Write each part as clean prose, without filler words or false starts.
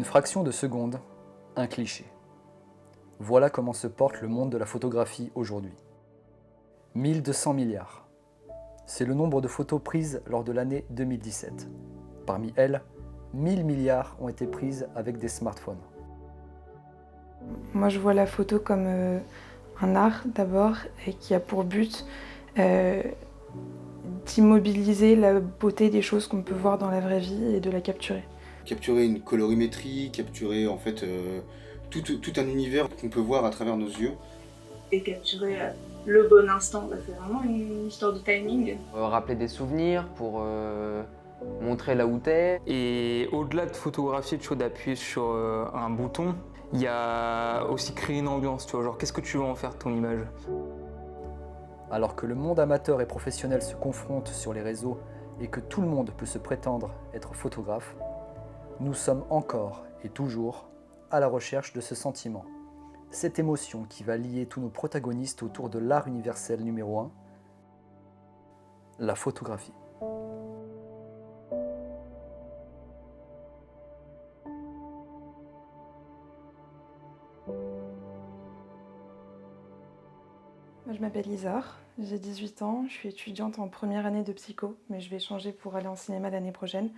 fraction de seconde, un cliché. Voilà comment se porte le monde de la photographie aujourd'hui. 1200 milliards. C'est le nombre de photos prises lors de l'année 2017. Parmi elles, 1000 milliards ont été prises avec des smartphones. Moi, je vois la photo comme un art d'abord et qui a pour but d'immobiliser la beauté des choses qu'on peut voir dans la vraie vie et de la capturer. Capturer une colorimétrie, capturer en fait tout un univers qu'on peut voir à travers nos yeux. Et capturer le bon instant, c'est vraiment une histoire de timing. Rappeler des souvenirs pour montrer là où t'es. Et au-delà de photographier, tu vois, d'appuyer sur un bouton, il y a aussi créer une ambiance, tu vois, genre qu'est-ce que tu veux en faire de ton image. Alors que le monde amateur et professionnel se confrontent sur les réseaux et que tout le monde peut se prétendre être photographe, nous sommes encore et toujours à la recherche de ce sentiment, cette émotion qui va lier tous nos protagonistes autour de l'art universel numéro 1, la photographie. Moi, je m'appelle Isar, j'ai 18 ans, je suis étudiante en première année de psycho, mais je vais changer pour aller en cinéma l'année prochaine.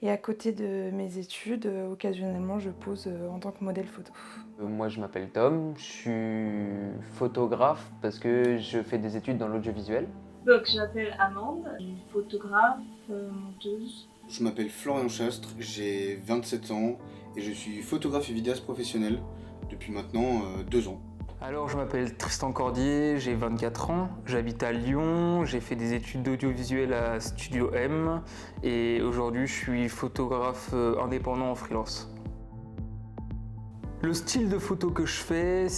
Et à côté de mes études, occasionnellement, je pose en tant que modèle photo. Moi, je m'appelle Tom, je suis photographe parce que je fais des études dans l'audiovisuel. Donc je m'appelle Amande, je suis photographe, monteuse. Je m'appelle Florian Chastre, j'ai 27 ans et je suis photographe et vidéaste professionnel depuis maintenant 2 ans. Alors je m'appelle Tristan Cordier, j'ai 24 ans, j'habite à Lyon, j'ai fait des études d'audiovisuel à Studio M et aujourd'hui je suis photographe indépendant en freelance. Le style de photo que je fais,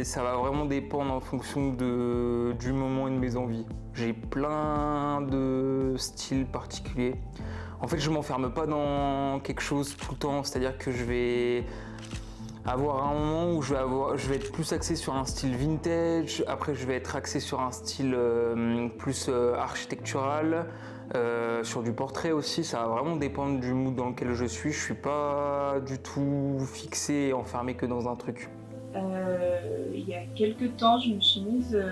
ça va vraiment dépendre en fonction du moment et de mes envies. J'ai plein de styles particuliers. En fait, je ne m'enferme pas dans quelque chose tout le temps, c'est-à-dire que je vais avoir un moment où je vais être plus axé sur un style vintage, après je vais être axé sur un style plus architectural, sur du portrait aussi, ça va vraiment dépendre du mood dans lequel je suis pas du tout fixé et enfermé que dans un truc. Il y a quelques temps, je me suis mise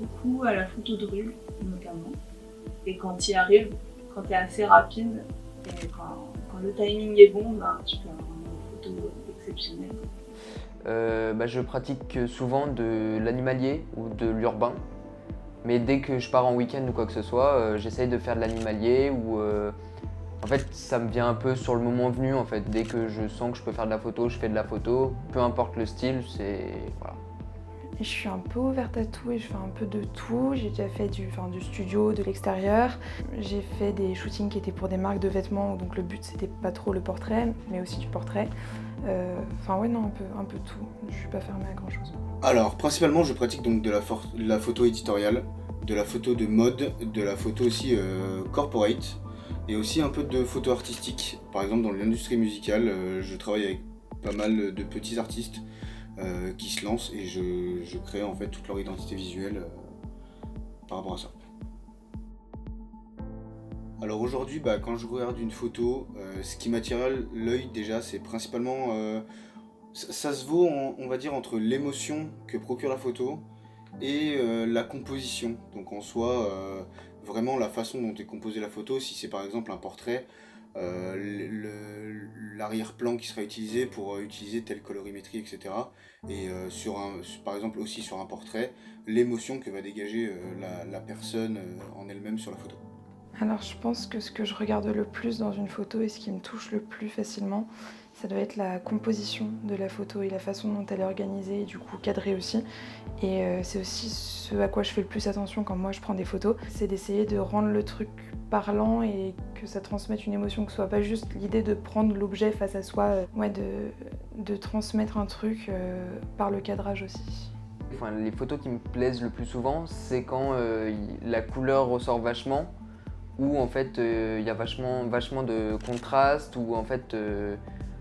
beaucoup à la photo de rue, notamment. Et quand tu y arrives, quand tu es assez rapide, et quand le timing est bon, tu peux avoir une photo exceptionnelle. Je pratique souvent de l'animalier ou de l'urbain. Mais dès que je pars en week-end ou quoi que ce soit, j'essaye de faire de l'animalier ou en fait ça me vient un peu sur le moment venu en fait. Dès que je sens que je peux faire de la photo, je fais de la photo. Peu importe le style, voilà. Et je suis un peu ouverte à tout et je fais un peu de tout. J'ai déjà fait du studio, de l'extérieur. J'ai fait des shootings qui étaient pour des marques de vêtements, donc le but c'était pas trop le portrait, mais aussi du portrait. Un peu tout. Je suis pas fermée à grand chose. Alors principalement je pratique donc de la photo éditoriale, de la photo de mode, de la photo aussi corporate et aussi un peu de photo artistique. Par exemple dans l'industrie musicale, je travaille avec pas mal de petits artistes qui se lancent et je crée en fait toute leur identité visuelle par rapport à ça. Alors aujourd'hui, quand je regarde une photo, ce qui m'attire l'œil déjà, c'est principalement, ça se vaut, on va dire, entre l'émotion que procure la photo et la composition. Donc en soi, vraiment la façon dont est composée la photo, si c'est par exemple un portrait, l'arrière-plan qui sera utilisé pour utiliser telle colorimétrie, etc. Et par exemple aussi sur un portrait, l'émotion que va dégager la personne en elle-même sur la photo. Alors je pense que ce que je regarde le plus dans une photo et ce qui me touche le plus facilement, ça doit être la composition de la photo et la façon dont elle est organisée et du coup cadrée aussi. Et c'est aussi ce à quoi je fais le plus attention quand moi je prends des photos, c'est d'essayer de rendre le truc parlant et que ça transmette une émotion, que ce soit pas juste l'idée de prendre l'objet face à soi, de transmettre un truc par le cadrage aussi. Enfin, les photos qui me plaisent le plus souvent, c'est quand la couleur ressort vachement, où en fait il y a vachement de contraste, où en fait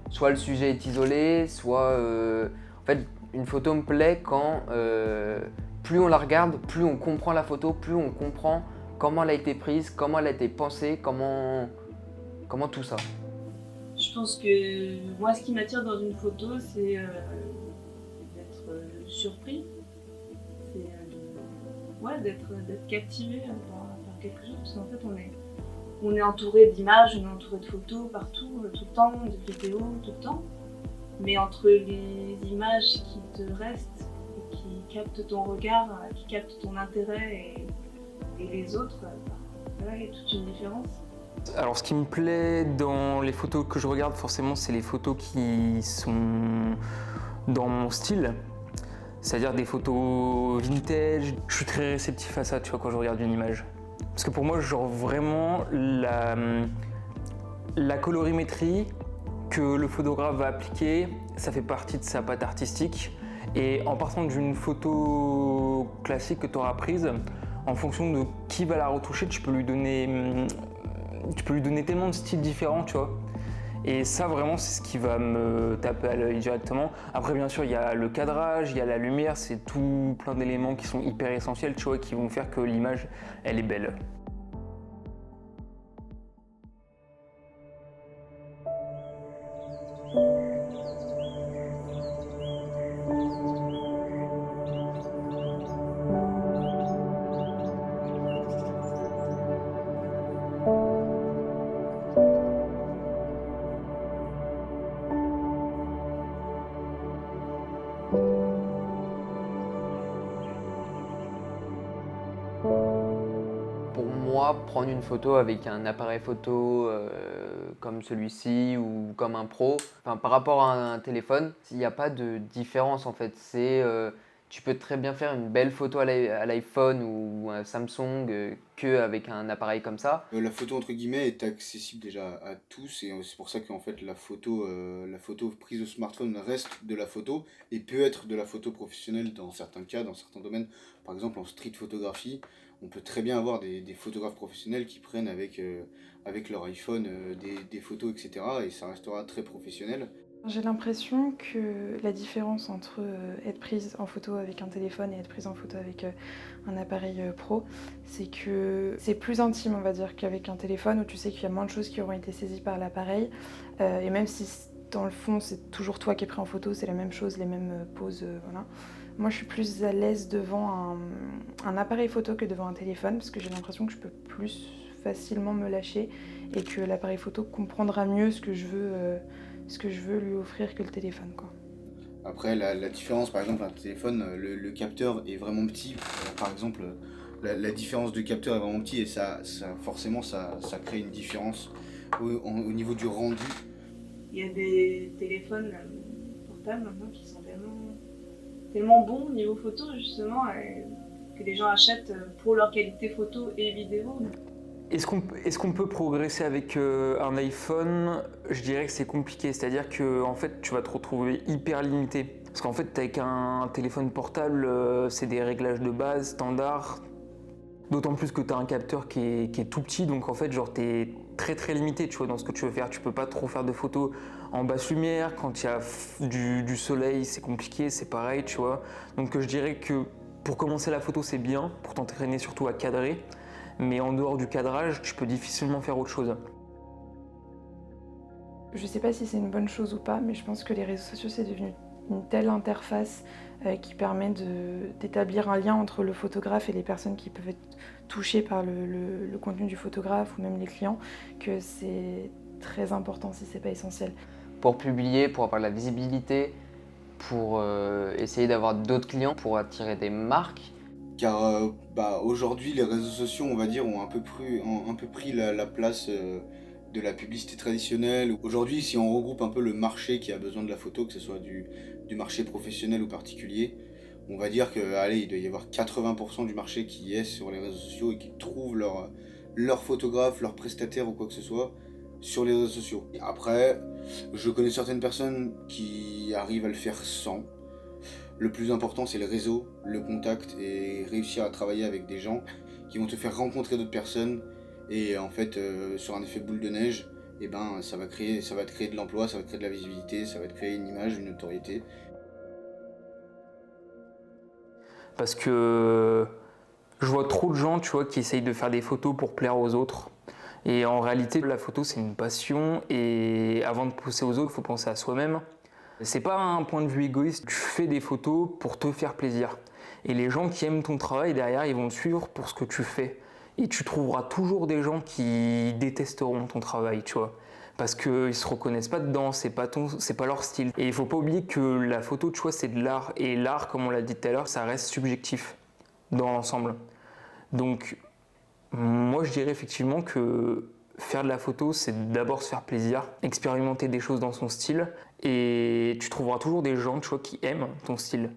soit le sujet est isolé, soit en fait une photo me plaît quand plus on la regarde, plus on comprend la photo, plus on comprend comment elle a été prise, comment elle a été pensée, comment tout ça. Je Je pense que moi, ce qui m'attire dans une photo, c'est d'être surpris. C'est d'être captivé par quelque chose. Parce qu'en fait, on est entouré d'images, on est entouré de photos partout, tout le temps, de vidéos, tout le temps. Mais entre les images qui te restent et qui captent ton regard, qui captent ton intérêt et les autres, il y a toute une différence. Alors ce qui me plaît dans les photos que je regarde forcément, c'est les photos qui sont dans mon style. C'est-à-dire des photos vintage. Je suis très réceptif à ça, tu vois, quand je regarde une image. Parce que pour moi, genre vraiment, la colorimétrie que le photographe va appliquer, ça fait partie de sa patte artistique. Et en partant d'une photo classique que tu auras prise, en fonction de qui va la retoucher, tu peux lui donner tellement de styles différents, tu vois. Et ça, vraiment, c'est ce qui va me taper à l'œil directement. Après, bien sûr, il y a le cadrage, il y a la lumière, c'est tout plein d'éléments qui sont hyper essentiels, tu vois, qui vont faire que l'image, elle est belle. Pour moi, prendre une photo avec un appareil photo comme celui-ci ou comme un pro, par rapport à un téléphone, il n'y a pas de différence en fait. Tu peux très bien faire une belle photo à l'iPhone ou un Samsung qu'avec un appareil comme ça. La photo entre guillemets est accessible déjà à tous et c'est pour ça qu'en fait la photo prise au smartphone reste de la photo et peut être de la photo professionnelle dans certains cas, dans certains domaines. Par exemple en street photographie, on peut très bien avoir des photographes professionnels qui prennent avec leur iPhone des photos, etc. et ça restera très professionnel. J'ai l'impression que la différence entre être prise en photo avec un téléphone et être prise en photo avec un appareil pro, c'est que c'est plus intime, on va dire, qu'avec un téléphone où tu sais qu'il y a moins de choses qui auront été saisies par l'appareil. Et même si dans le fond c'est toujours toi qui es pris en photo, c'est la même chose, les mêmes poses, voilà. Moi je suis plus à l'aise devant un appareil photo que devant un téléphone parce que j'ai l'impression que je peux plus facilement me lâcher et que l'appareil photo comprendra mieux ce que je veux lui offrir que le téléphone, quoi. Après, la différence, par exemple, un téléphone, le capteur est vraiment petit. Par exemple, la différence de capteur est vraiment petit et forcément, ça crée une différence au niveau du rendu. Il y a des téléphones portables maintenant qui sont tellement bons au niveau photo, justement, que les gens achètent pour leur qualité photo et vidéo. Est-ce qu'on peut progresser avec un iPhone? Je dirais que c'est compliqué, c'est-à-dire que en fait, tu vas te retrouver hyper limité. Parce qu'en fait, avec un téléphone portable, c'est des réglages de base, standards. D'autant plus que tu as un capteur qui est tout petit, donc en fait, genre, tu es très très limité, tu vois, dans ce que tu veux faire. Tu peux pas trop faire de photos en basse lumière. Quand il y a du soleil, c'est compliqué, c'est pareil, tu vois. Donc je dirais que pour commencer la photo, c'est bien, pour t'entraîner surtout à cadrer. Mais en dehors du cadrage, tu peux difficilement faire autre chose. Je sais pas si c'est une bonne chose ou pas, mais je pense que les réseaux sociaux, c'est devenu une telle interface qui permet d'établir un lien entre le photographe et les personnes qui peuvent être touchées par le contenu du photographe ou même les clients, que c'est très important si c'est pas essentiel. Pour publier, pour avoir de la visibilité, pour essayer d'avoir d'autres clients, pour attirer des marques. Car aujourd'hui, les réseaux sociaux, on va dire, ont un peu pris la place de la publicité traditionnelle. Aujourd'hui, si on regroupe un peu le marché qui a besoin de la photo, que ce soit du marché professionnel ou particulier, on va dire que, il doit y avoir 80% du marché qui est sur les réseaux sociaux et qui trouvent leur photographe, leur prestataire ou quoi que ce soit sur les réseaux sociaux. Après, je connais certaines personnes qui arrivent à le faire sans. Le plus important, c'est le réseau, le contact et réussir à travailler avec des gens qui vont te faire rencontrer d'autres personnes. Et en fait, sur un effet boule de neige, ça va te créer de l'emploi, ça va te créer de la visibilité, ça va te créer une image, une notoriété. Parce que je vois trop de gens, tu vois, qui essayent de faire des photos pour plaire aux autres. Et en réalité, la photo, c'est une passion et avant de penser aux autres, il faut penser à soi-même. C'est pas un point de vue égoïste, tu fais des photos pour te faire plaisir. Et les gens qui aiment ton travail, derrière, ils vont te suivre pour ce que tu fais. Et tu trouveras toujours des gens qui détesteront ton travail, tu vois. Parce qu'ils se reconnaissent pas dedans, c'est pas leur style. Et il faut pas oublier que la photo, tu vois, c'est de l'art. Et l'art, comme on l'a dit tout à l'heure, ça reste subjectif dans l'ensemble. Donc, moi, je dirais effectivement que faire de la photo, c'est d'abord se faire plaisir, expérimenter des choses dans son style, et tu trouveras toujours des gens, tu vois, qui aiment ton style.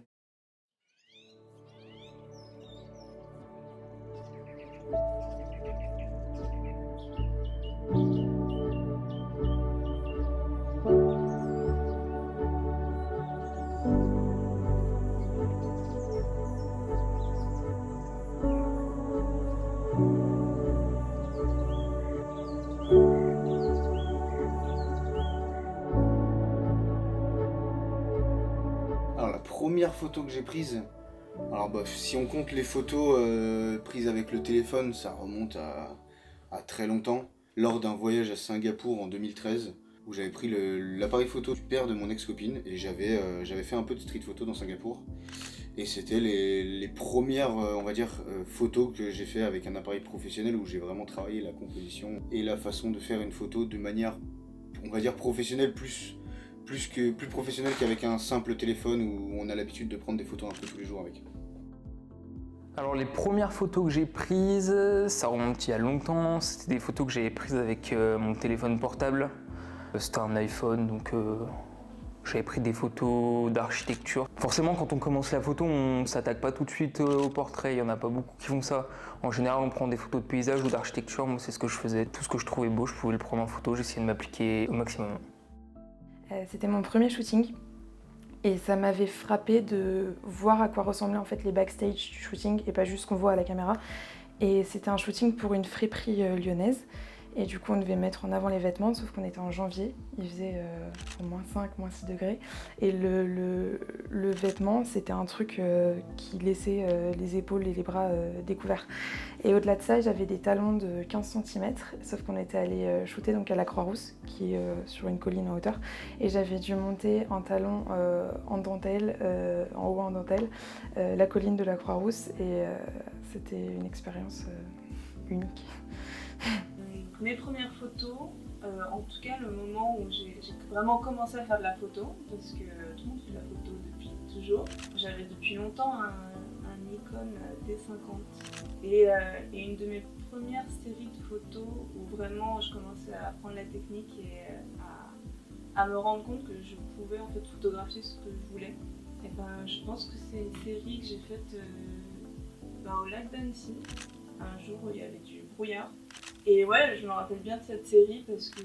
Alors la première photo que j'ai prise, alors si on compte les photos prises avec le téléphone, ça remonte à très longtemps. Lors d'un voyage à Singapour en 2013, où j'avais pris l'appareil photo du père de mon ex-copine, et j'avais fait un peu de street photo dans Singapour. Et c'était les premières, on va dire, photos que j'ai fait avec un appareil professionnel où j'ai vraiment travaillé la composition et la façon de faire une photo de manière, on va dire, professionnelle, plus professionnelle qu'avec un simple téléphone où on a l'habitude de prendre des photos un peu tous les jours avec. Alors les premières photos que j'ai prises, ça remonte il y a longtemps, c'était des photos que j'avais prises avec mon téléphone portable. C'était un iPhone, donc j'avais pris des photos d'architecture. Forcément, quand on commence la photo, on ne s'attaque pas tout de suite au portrait, il n'y en a pas beaucoup qui font ça. En général, on prend des photos de paysage ou d'architecture, moi c'est ce que je faisais. Tout ce que je trouvais beau, je pouvais le prendre en photo, j'essayais de m'appliquer au maximum. C'était mon premier shooting et ça m'avait frappé de voir à quoi ressemblaient en fait les backstage du shooting et pas juste ce qu'on voit à la caméra. Et c'était un shooting pour une friperie lyonnaise. Et du coup, on devait mettre en avant les vêtements, sauf qu'on était en janvier, il faisait -5, -6 degrés. Et le vêtement, c'était un truc qui laissait les épaules et les bras découverts. Et au-delà de ça, j'avais des talons de 15 cm, sauf qu'on était allé shooter donc à la Croix-Rousse, qui est sur une colline en hauteur. Et j'avais dû monter en talons en dentelle, en haut en dentelle, la colline de la Croix-Rousse. Et c'était une expérience unique. Mes premières photos, en tout cas le moment où j'ai vraiment commencé à faire de la photo, parce que tout le monde fait de la photo depuis toujours. J'avais depuis longtemps un Nikon D50 et une de mes premières séries de photos où vraiment je commençais à apprendre la technique et à me rendre compte que je pouvais en fait photographier ce que je voulais. Et je pense que c'est une série que j'ai faite au lac d'Annecy, un jour où il y avait du brouillard. Et ouais, je me rappelle bien de cette série parce que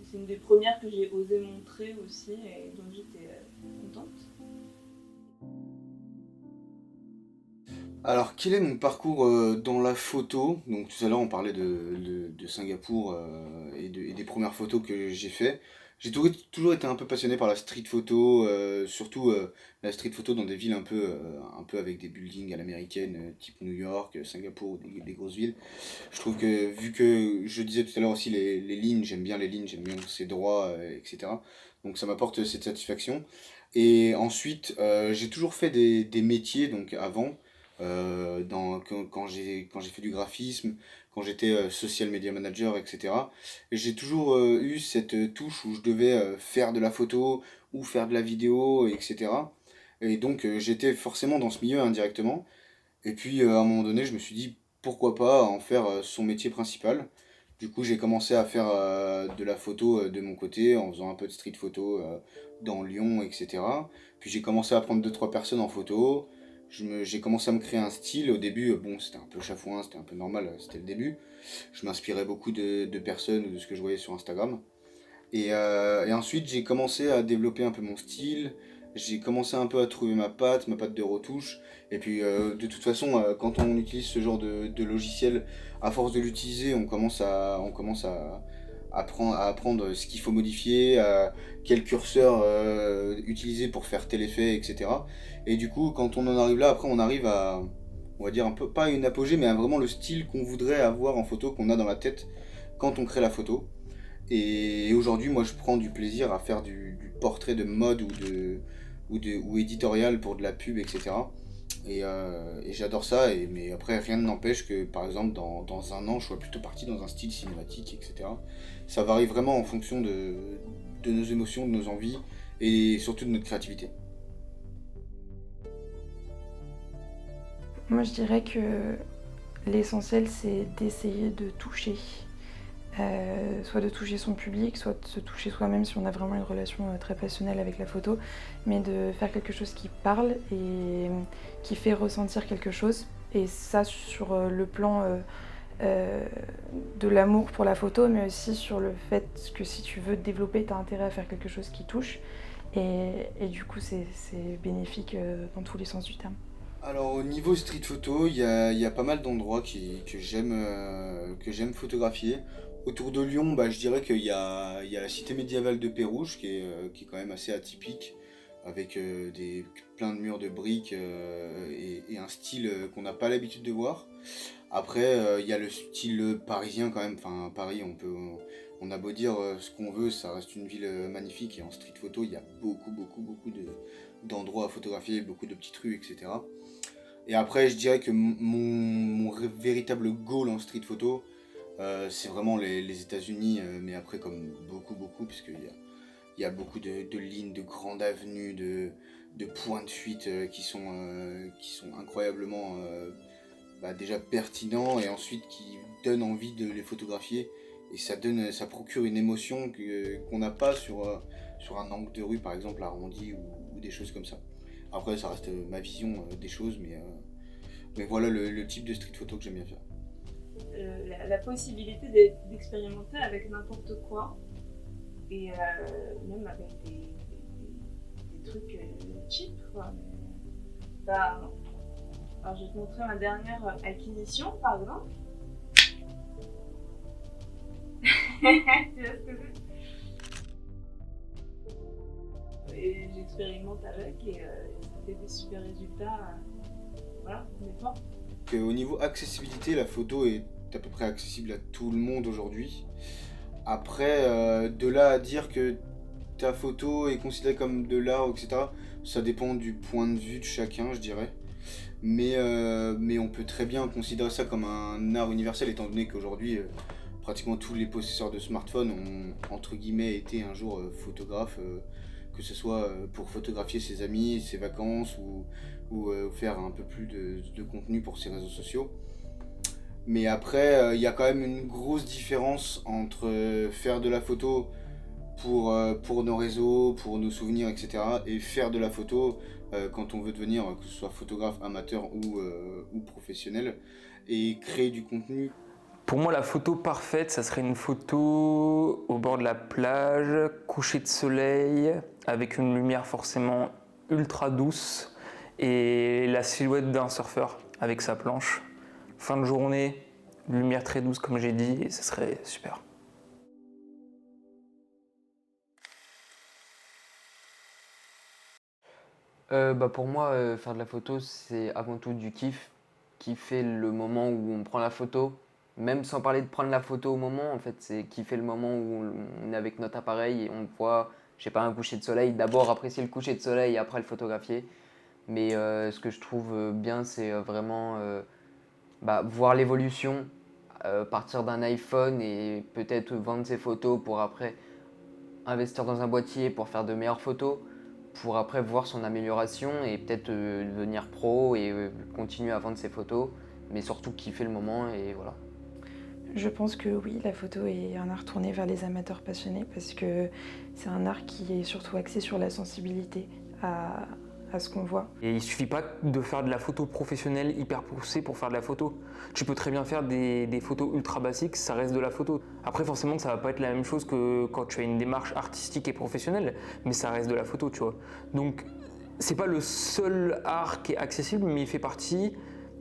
c'est une des premières que j'ai osé montrer aussi et donc j'étais contente. Alors, quel est mon parcours dans la photo? Donc tout à l'heure on parlait de Singapour et des premières photos que j'ai fait. J'ai toujours été un peu passionné par la street photo, surtout la street photo dans des villes un peu avec des buildings à l'américaine, type New York, Singapour, des grosses villes. Je trouve que, vu que je disais tout à l'heure aussi les lignes, j'aime bien les lignes, j'aime bien ces droits, etc. Donc ça m'apporte cette satisfaction. Et ensuite, j'ai toujours fait des métiers, donc avant, quand j'ai fait du graphisme, quand j'étais social media manager, etc. Et j'ai toujours eu cette touche où je devais faire de la photo ou faire de la vidéo, etc. Et donc j'étais forcément dans ce milieu indirectement. Et puis à un moment donné, je me suis dit pourquoi pas en faire son métier principal. Du coup, j'ai commencé à faire de la photo de mon côté, en faisant un peu de street photo dans Lyon, etc. Puis j'ai commencé à prendre 2-3 personnes en photo. J'ai commencé à me créer un style. Au début, c'était un peu chafouin, c'était un peu normal, c'était le début. Je m'inspirais beaucoup de personnes ou de ce que je voyais sur Instagram. Et ensuite, j'ai commencé à développer un peu mon style. J'ai commencé un peu à trouver ma patte de retouche. Et puis, de toute façon, quand on utilise ce genre de logiciel, à force de l'utiliser, on commence à apprendre ce qu'il faut modifier, quel curseur utiliser pour faire tel effet, etc. Et du coup, quand on en arrive là, après on arrive à, on va dire un peu, pas une apogée, mais à vraiment le style qu'on voudrait avoir en photo, qu'on a dans la tête quand on crée la photo. Et aujourd'hui, moi, je prends du plaisir à faire du portrait de mode ou éditorial pour de la pub, etc. Et j'adore ça, mais après, rien ne n'empêche que, par exemple, dans un an, je sois plutôt parti dans un style cinématique, etc. Ça varie vraiment en fonction de nos émotions, de nos envies, et surtout de notre créativité. Moi, je dirais que l'essentiel, c'est d'essayer de toucher. Soit de toucher son public, soit de se toucher soi-même si on a vraiment une relation très passionnelle avec la photo, mais de faire quelque chose qui parle et qui fait ressentir quelque chose. Et ça sur le plan de l'amour pour la photo, mais aussi sur le fait que si tu veux te développer, tu as intérêt à faire quelque chose qui touche. Et du coup, c'est bénéfique dans tous les sens du terme. Alors au niveau street photo, il y a pas mal d'endroits que j'aime photographier. Autour de Lyon, je dirais qu'il y a la cité médiévale de Pérouge qui est quand même assez atypique, avec plein de murs de briques et un style qu'on n'a pas l'habitude de voir. Après, il y a le style parisien quand même. Enfin, Paris, on a beau dire ce qu'on veut, ça reste une ville magnifique, et en street photo, il y a beaucoup d'endroits à photographier, beaucoup de petites rues, etc. Et après, je dirais que mon véritable goal en street photo, c'est vraiment les États-Unis, mais après, comme beaucoup, puisqu'il y a beaucoup de lignes, de grandes avenues, de points de fuite qui sont incroyablement déjà pertinents, et ensuite qui donnent envie de les photographier. Et ça procure une émotion qu'on n'a pas sur un angle de rue, par exemple, arrondi ou des choses comme ça. Après, ça reste ma vision des choses, mais voilà le type de street photo que j'aime bien faire. La possibilité d'expérimenter avec n'importe quoi, et même avec des trucs cheap, quoi. Alors je vais te montrer ma dernière acquisition, par exemple. Tu vois ce que c'est? Et j'expérimente avec, et ça fait des super résultats. Voilà, on est fort. Au niveau accessibilité, la photo est à peu près accessible à tout le monde aujourd'hui. Après, de là à dire que ta photo est considérée comme de l'art, etc., ça dépend du point de vue de chacun, je dirais. Mais on peut très bien considérer ça comme un art universel, étant donné qu'aujourd'hui, pratiquement tous les possesseurs de smartphones ont, entre guillemets, été un jour photographes, que ce soit pour photographier ses amis, ses vacances, ou faire un peu plus de contenu pour ses réseaux sociaux. Mais après, il y a quand même une grosse différence entre faire de la photo pour nos réseaux, pour nos souvenirs, etc., et faire de la photo quand on veut devenir, que ce soit photographe amateur ou professionnel, et créer du contenu. Pour moi, la photo parfaite, ça serait une photo au bord de la plage, coucher de soleil, avec une lumière forcément ultra douce, et la silhouette d'un surfeur avec sa planche. Fin de journée, lumière très douce comme j'ai dit, et ça serait super. Pour moi, faire de la photo, c'est avant tout du kiff. Kiffer le moment où on prend la photo. Même sans parler de prendre la photo au moment, en fait, c'est kiffer le moment où on est avec notre appareil et on voit, je sais pas, un coucher de soleil. D'abord apprécier le coucher de soleil et après le photographier. Mais ce que je trouve bien, c'est vraiment voir l'évolution, partir d'un iPhone et peut-être vendre ses photos pour après investir dans un boîtier pour faire de meilleures photos, pour après voir son amélioration et peut-être devenir pro et continuer à vendre ses photos, mais surtout kiffer le moment et voilà. Je pense que oui, la photo est un art tourné vers les amateurs passionnés parce que c'est un art qui est surtout axé sur la sensibilité à ce qu'on voit. Et il suffit pas de faire de la photo professionnelle hyper poussée pour faire de la photo. Tu peux très bien faire des photos ultra basiques, ça reste de la photo. Après forcément ça va pas être la même chose que quand tu as une démarche artistique et professionnelle, mais ça reste de la photo, tu vois. Donc c'est pas le seul art qui est accessible, mais il fait partie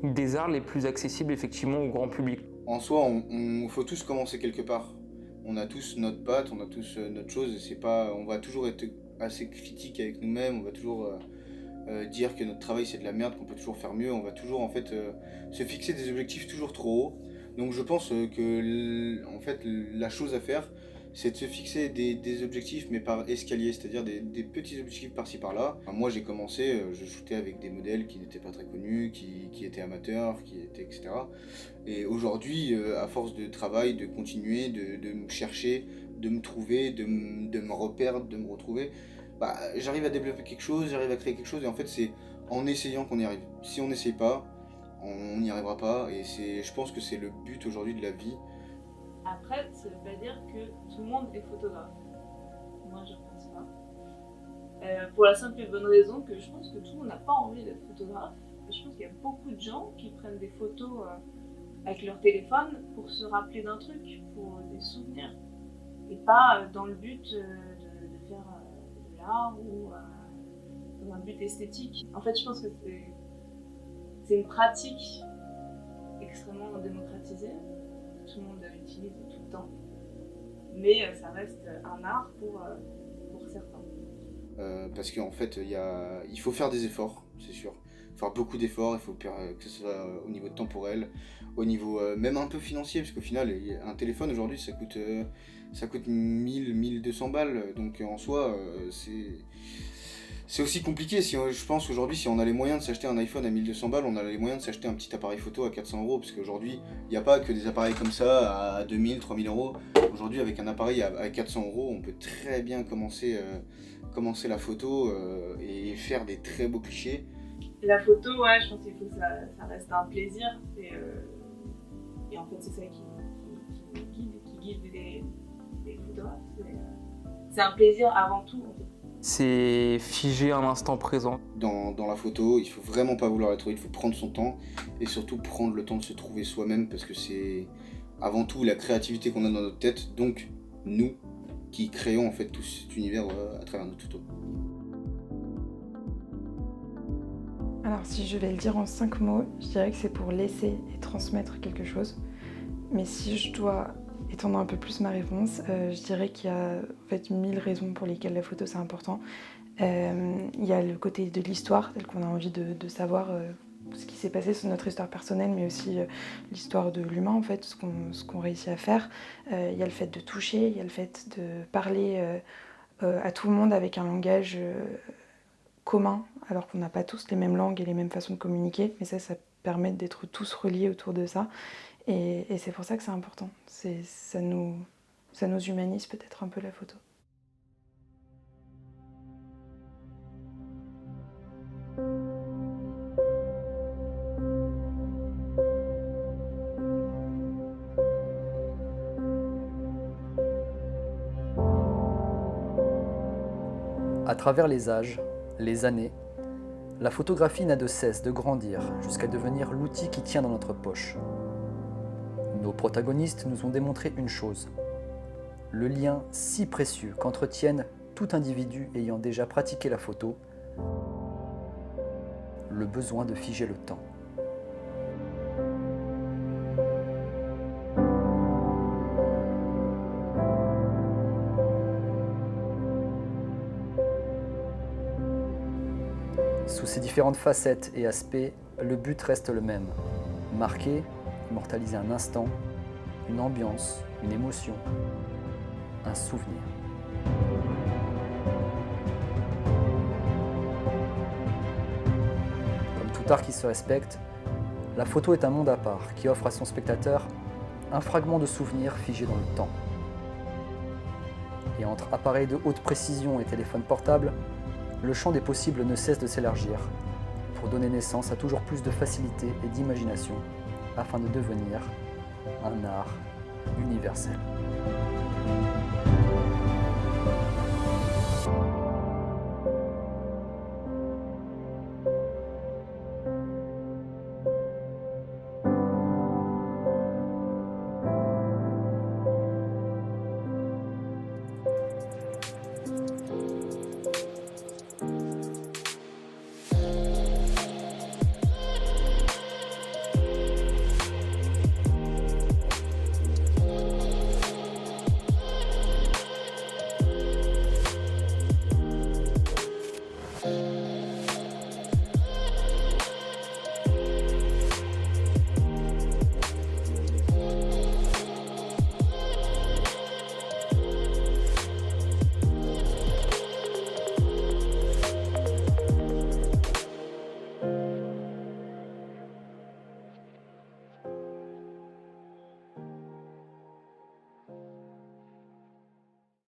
des arts les plus accessibles effectivement au grand public. En soi, on faut tous commencer quelque part. On a tous notre patte, on a tous notre chose, et c'est pas, on va toujours être assez critique avec nous-mêmes, on va toujours dire que notre travail c'est de la merde, qu'on peut toujours faire mieux, on va toujours en fait se fixer des objectifs toujours trop hauts. Donc je pense que en fait, la chose à faire, c'est de se fixer des objectifs, mais par escalier, c'est-à-dire des petits objectifs par-ci par-là. Enfin, moi j'ai commencé, je shootais avec des modèles qui n'étaient pas très connus, qui étaient amateurs, etc. Et aujourd'hui, à force de travail, de continuer, de me chercher, de me trouver, de me reperdre, de me retrouver, bah, j'arrive à développer quelque chose, j'arrive à créer quelque chose, et en fait c'est en essayant qu'on y arrive. Si on n'essaye pas, on n'y arrivera pas, et je pense que c'est le but aujourd'hui de la vie. Après, ça veut pas dire que tout le monde est photographe. Moi, je pense pas. Pour la simple et bonne raison que je pense que tout le monde n'a pas envie d'être photographe. Je pense qu'il y a beaucoup de gens qui prennent des photos avec leur téléphone pour se rappeler d'un truc, pour des souvenirs, et pas dans le but de faire de l'art ou dans un but esthétique. En fait, je pense que c'est une pratique extrêmement démocratisée. Tout le monde l'utilise tout le temps, mais ça reste un art pour certains. Parce qu'en fait, il faut faire des efforts, c'est sûr. Il faut faire beaucoup d'efforts, il faut que ce soit au niveau temporel, au niveau même un peu financier, parce qu'au final, un téléphone aujourd'hui, ça coûte 1200 balles, donc en soi, c'est aussi compliqué. Je pense qu'aujourd'hui, si on a les moyens de s'acheter un iPhone à 1200 balles, on a les moyens de s'acheter un petit appareil photo à 400 €, parce qu'aujourd'hui, il n'y a pas que des appareils comme ça à 2000, 3000 €. Aujourd'hui, avec un appareil à 400 €, on peut très bien commencer la photo et faire des très beaux clichés. La photo, ouais, je pense qu'il faut que ça reste un plaisir. Et en fait, c'est ça qui guide les photographes. C'est un plaisir avant tout, en fait. C'est figer un instant présent. Dans la photo, il faut vraiment pas vouloir la trouver, il faut prendre son temps et surtout prendre le temps de se trouver soi-même, parce que c'est avant tout la créativité qu'on a dans notre tête, donc nous qui créons en fait tout cet univers à travers notre photo. Alors si je vais le dire en 5 mots, je dirais que c'est pour laisser et transmettre quelque chose. Mais si je dois étendre un peu plus ma réponse, je dirais qu'il y a en fait 1000 raisons pour lesquelles la photo c'est important. Il y a le côté de l'histoire, tel qu'on a envie de savoir ce qui s'est passé sur notre histoire personnelle, mais aussi l'histoire de l'humain en fait, ce qu'on réussit à faire. Il y a le fait de toucher, il y a le fait de parler à tout le monde avec un langage commun, alors qu'on n'a pas tous les mêmes langues et les mêmes façons de communiquer, mais ça permet d'être tous reliés autour de ça. Et c'est pour ça que c'est important. Ça nous humanise peut-être un peu la photo. À travers les âges, les années, la photographie n'a de cesse de grandir jusqu'à devenir l'outil qui tient dans notre poche. Nos protagonistes nous ont démontré une chose, le lien si précieux qu'entretiennent tout individu ayant déjà pratiqué la photo, le besoin de figer le temps. Sous ces différentes facettes et aspects, le but reste le même, marquer, immortaliser un instant, une ambiance, une émotion, un souvenir. Comme tout art qui se respecte, la photo est un monde à part qui offre à son spectateur un fragment de souvenir figé dans le temps. Et entre appareils de haute précision et téléphones portables, le champ des possibles ne cesse de s'élargir pour donner naissance à toujours plus de facilité et d'imagination afin de devenir un art universel.